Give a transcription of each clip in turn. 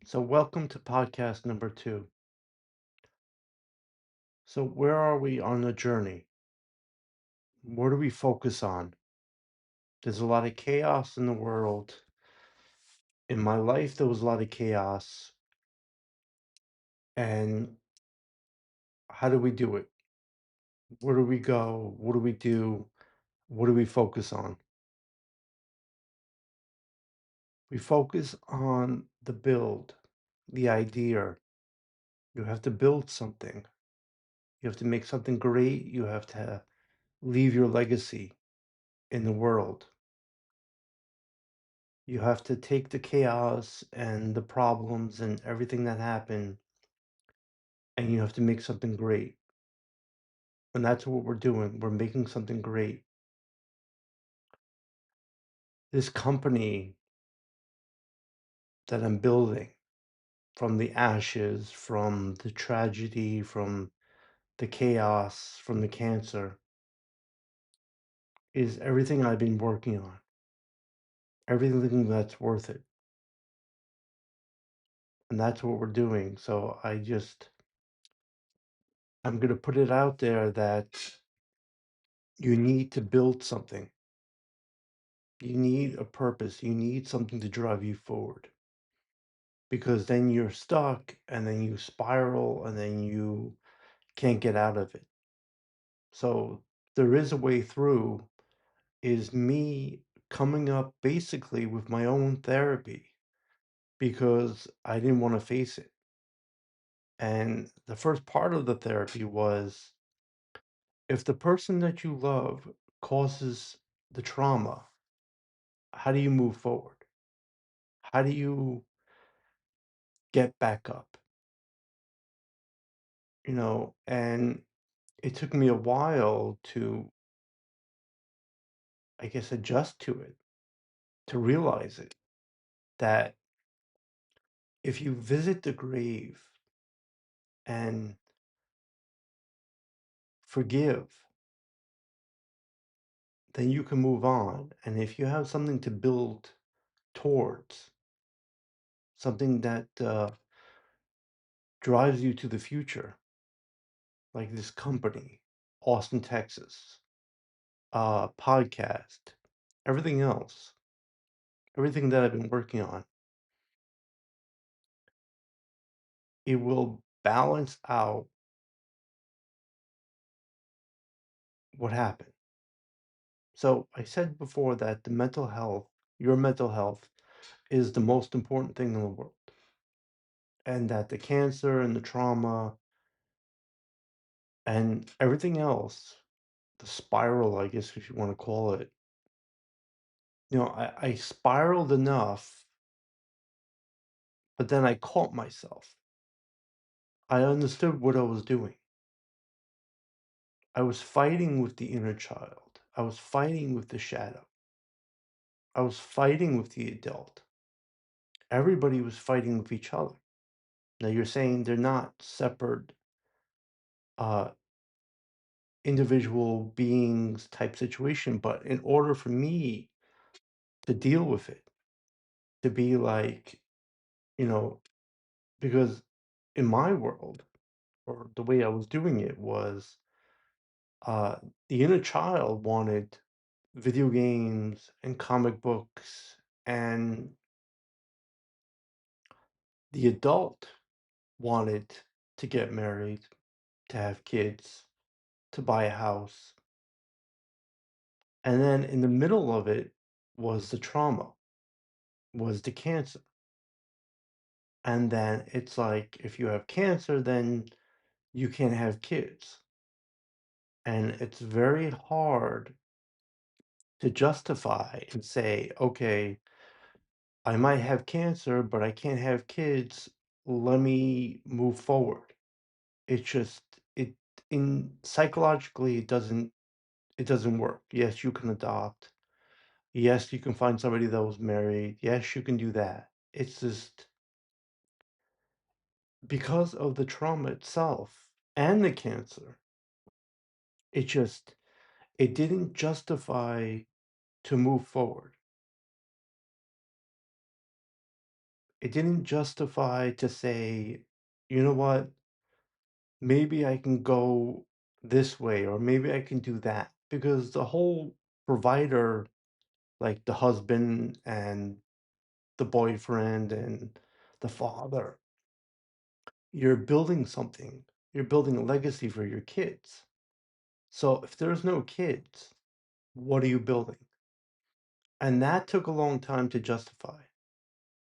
So, welcome to podcast number 2. So, where are we on the journey? What do we focus on? There's a lot of chaos in the world. In my life, there was a lot of chaos. And how do we do it? Where do we go? What do we do? What do we focus on? We focus on the build, the idea. You have to build something. You have to make something great. You have to leave your legacy in the world. You have to take the chaos and the problems and everything that happened, and you have to make something great. And that's what we're doing. We're making something great. This company that I'm building from the ashes, from the tragedy, from the chaos, from the cancer, is everything I've been working on, everything that's worth it. And that's what we're doing. So I'm going to put it out there that you need to build something. You need a purpose. You need something to drive you forward because then you're stuck and then you spiral and then you can't get out of it. So there is a way through, is me coming up basically with my own therapy because I didn't want to face it. And the first part of the therapy was, if the person that you love causes the trauma, how do you move forward? How do you get back up? And it took me a while to, I guess, adjust to it, to realize it, that if you visit the grave and forgive, then you can move on. And if you have something to build towards, something that drives you to the future, like this company, Austin, Texas, podcast, everything else, everything that I've been working on, it will balance out what happened. So I said before that the mental health, your mental health, is the most important thing in the world. And that the cancer and the trauma and everything else, the spiral, I guess if you want to call it, I spiraled enough, but then I caught myself. I understood what I was doing. I was fighting with the inner child. I was fighting with the shadow. I was fighting with the adult. Everybody was fighting with each other. Now you're saying they're not separate uh, individual beings type situation, but in order for me to deal with it, to be like, you know, because in my world, or the way I was doing it was, uh, the inner child wanted video games and comic books, and the adult wanted to get married, to have kids, to buy a house. And then in the middle of it was the trauma, was the cancer. And then it's like, if you have cancer, then you can't have kids. And it's very hard to justify and say, okay, I might have cancer, but I can't have kids. Let me move forward. It's just, it, in psychologically, it doesn't work. Yes, you can adopt. Yes, you can find somebody that was married. Yes, you can do that. It's just because of the trauma itself and the cancer. It just, it didn't justify to move forward. It didn't justify to say, "You know what? Maybe I can go this way, or maybe I can do that." Because the whole provider, like the husband and the boyfriend and the father, you're building something. You're building a legacy for your kids. So if there's no kids, what are you building? And that took a long time to justify.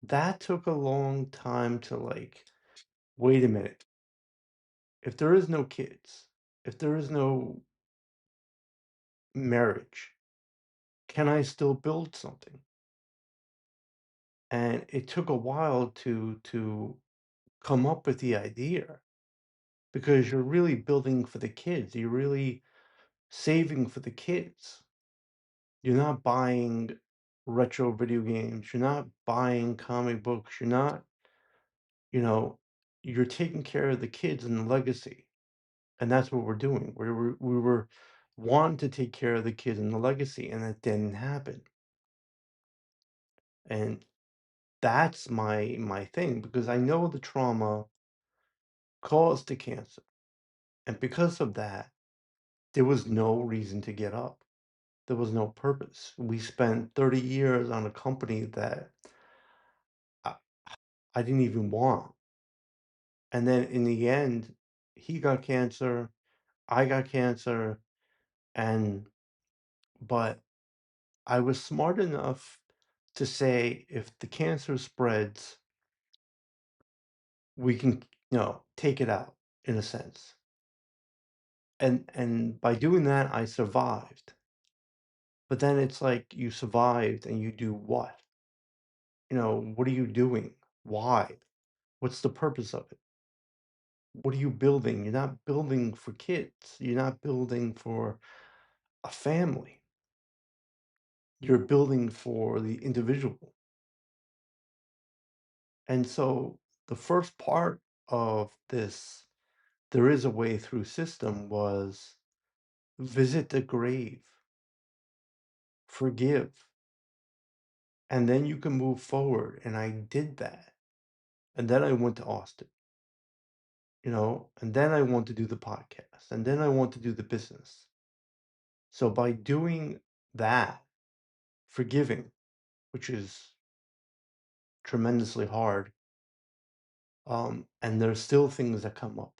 That took a long time to like, wait a minute. If there is no kids, if there is no marriage, can I still build something? And it took a while to come up with the idea because you're really building for the kids. You're really saving for the kids. You're not buying retro video games. You're not buying comic books. You're not, you know, you're taking care of the kids and the legacy. And that's what we're doing. We were wanting to take care of the kids and the legacy, and that didn't happen. And that's my thing because I know the trauma caused the cancer. And because of that, there was no reason to get up. There was no purpose. We spent 30 years on a company that I, I didn't even want. And then in the end, he got cancer, I got cancer, and but I was smart enough to say if the cancer spreads, we can, take it out in a sense. And by doing that, I survived. But then it's like you survived and you do what? What are you doing? Why? What's the purpose of it? What are you building? You're not building for kids. You're not building for a family. You're building for the individual. And so the first part of this there is a way through system was visit the grave, forgive, and then you can move forward. And I did that. And then I went to Austin, and then I want to do the podcast, and then I want to do the business. So by doing that, forgiving, which is tremendously hard, and there's still things that come up,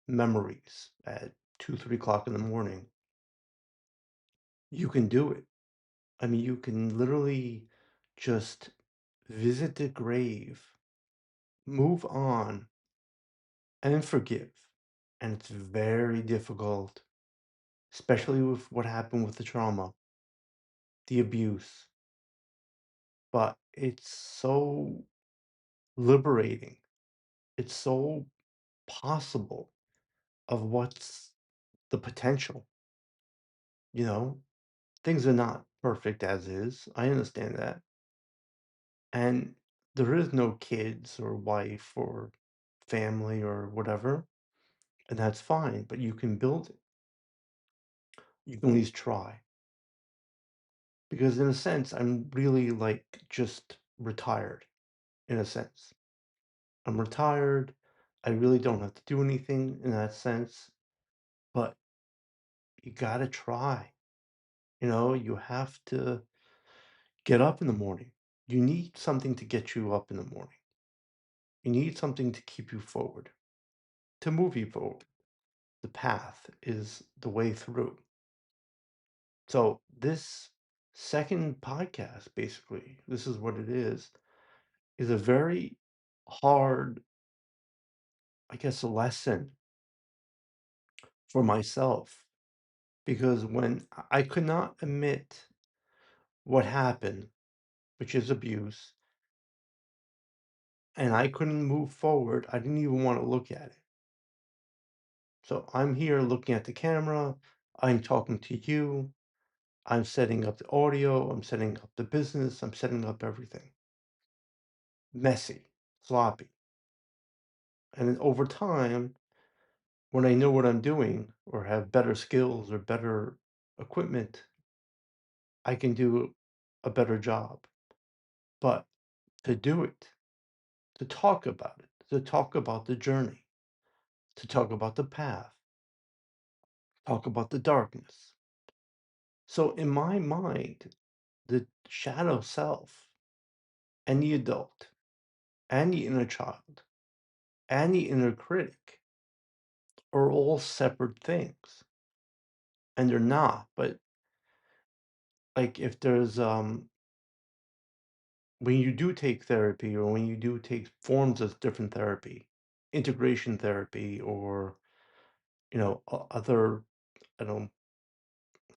memories at 2, 3 o'clock in the morning, you can do it. I mean, you can literally just visit the grave, move on, and then forgive. And it's very difficult, especially with what happened with the trauma, the abuse. But it's so liberating. It's so possible of what's the potential, you know? Things are not perfect as is. I understand that. And there is no kids or wife or family or whatever, and that's fine, but you can build it. You can at least try. Because in a sense, I'm really like just retired, in a sense. I'm retired. I really don't have to do anything in that sense, but you gotta try. You have to get up in the morning. You need something to get you up in the morning. You need something to keep you forward, to move you forward. The path is the way through. So this second podcast, basically, this is what it is a very hard, I guess, lesson for myself because when I could not admit what happened, which is abuse, and I couldn't move forward, I didn't even want to look at it. So I'm here looking at the camera, I'm talking to you, I'm setting up the audio, I'm setting up the business, I'm setting up everything. Messy, sloppy. And then over time, when I know what I'm doing or have better skills or better equipment, I can do a better job. But to do it, to talk about it, to talk about the journey, to talk about the path, talk about the darkness. So in my mind, the shadow self and the adult and the inner child and the inner critic are all separate things. And they're not, but like if there's when you do take therapy or when you do take forms of different therapy, integration therapy or other I don't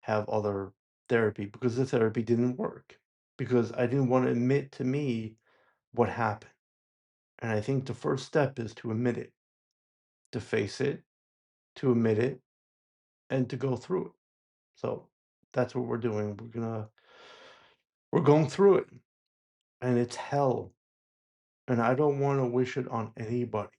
have other therapy because the therapy didn't work because I didn't want to admit to me what happened. And I think the first step is to admit it, to face it, to admit it, and to go through it. So that's what we're doing. We're going through it, and it's hell, and I don't want to wish it on anybody.